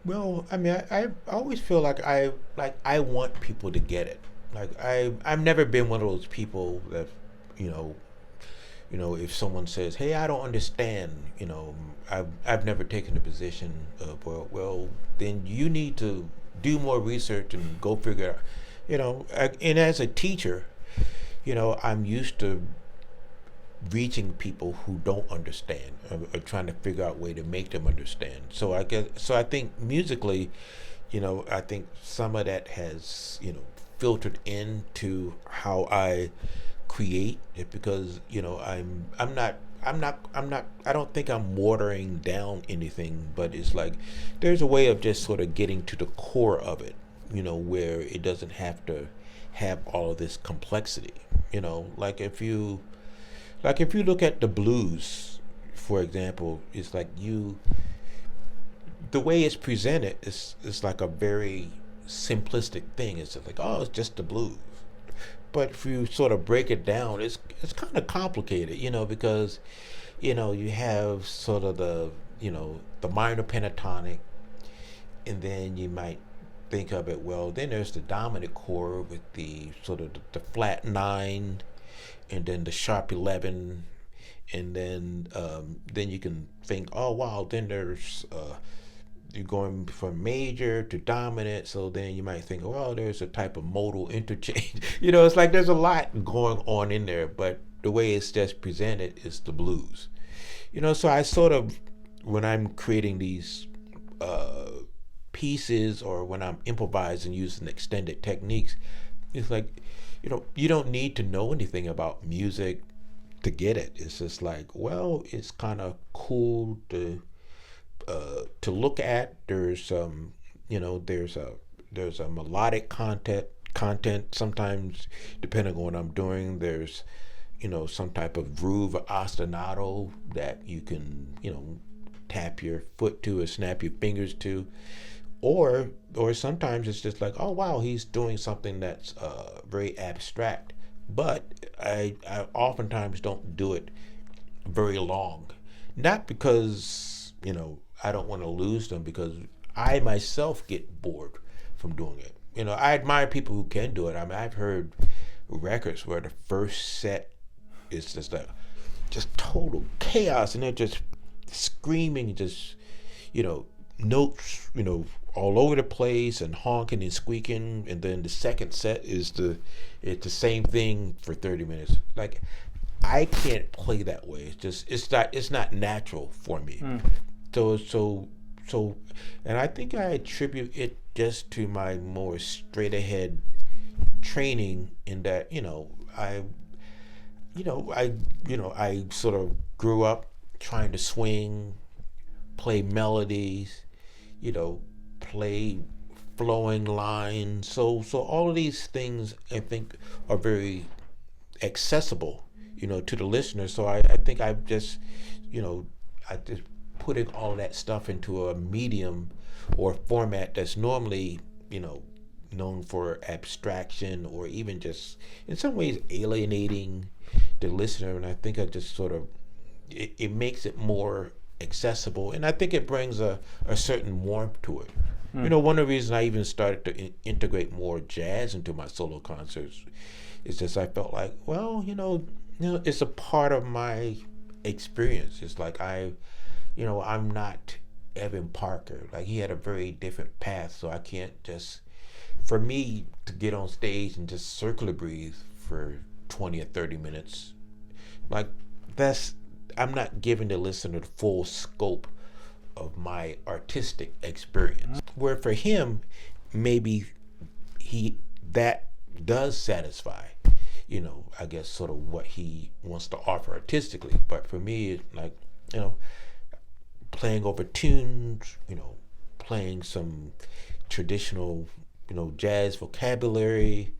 Well, I mean, I always feel like I want people to get it. Like I've never been one of those people that, you know, if someone says, "Hey, I don't understand," I've never taken the position of, well, then you need to do more research and go figure it out. And as a teacher, I'm used to reaching people who don't understand, or trying to figure out a way to make them understand. So I think musically, I think some of that has filtered into how I create it, because I don't think I'm watering down anything, but it's like there's a way of just sort of getting to the core of it, where it doesn't have to have all of this complexity. Like if you look at the blues, for example, it's like the way it's presented is like a very simplistic thing. It's just like, oh, it's just the blues. But if you sort of break it down, it's kind of complicated, because you have sort of the minor pentatonic, and then you might think of it, well, then there's the dominant chord with the sort of the flat nine, and then the sharp 11, and then you can think, oh wow, then there's you're going from major to dominant, so then you might think, well, there's a type of modal interchange. It's like there's a lot going on in there, but the way it's just presented is the blues. So I sort of, when I'm creating these uh, pieces, or when I'm improvising using extended techniques, it's like, you don't need to know anything about music to get it. It's just like, well, it's kind of cool to look at. There's there's a melodic content sometimes, depending on what I'm doing. There's some type of groove or ostinato that you can tap your foot to or snap your fingers to, or sometimes it's just like, oh wow, he's doing something that's very abstract. But I oftentimes don't do it very long, not because I don't want to lose them, because I myself get bored from doing it. I admire people who can do it. I mean, I've heard records where the first set is just like just total chaos, and they're just screaming, just notes, all over the place, and honking and squeaking, and then the second set it's the same thing for 30 minutes. Like, I can't play that way. It's not natural for me. So, and I think I attribute it just to my more straight ahead training, in that I sort of grew up trying to swing, play melodies, play flowing lines. So all of these things, I think, are very accessible, to the listener. So I think I just putting all that stuff into a medium or format that's normally, known for abstraction, or even just in some ways alienating the listener. And I think I just sort of, it makes it more accessible, and I think it brings a certain warmth to it. One of the reasons I even started to integrate more jazz into my solo concerts is just, I felt like, well, it's a part of my experience. It's like I'm not Evan Parker. Like, he had a very different path, so I can't just, for me to get on stage and just circular breathe for 20 or 30 minutes, like, I'm not giving the listener the full scope of my artistic experience. Where for him, maybe he that does satisfy, I guess, sort of what he wants to offer artistically. But for me, it's like, playing over tunes, playing some traditional, jazz vocabulary,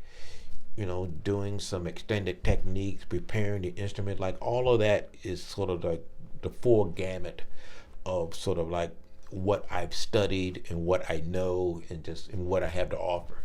doing some extended techniques, preparing the instrument, like all of that is sort of like the full gamut of sort of like what I've studied and what I know, and what I have to offer.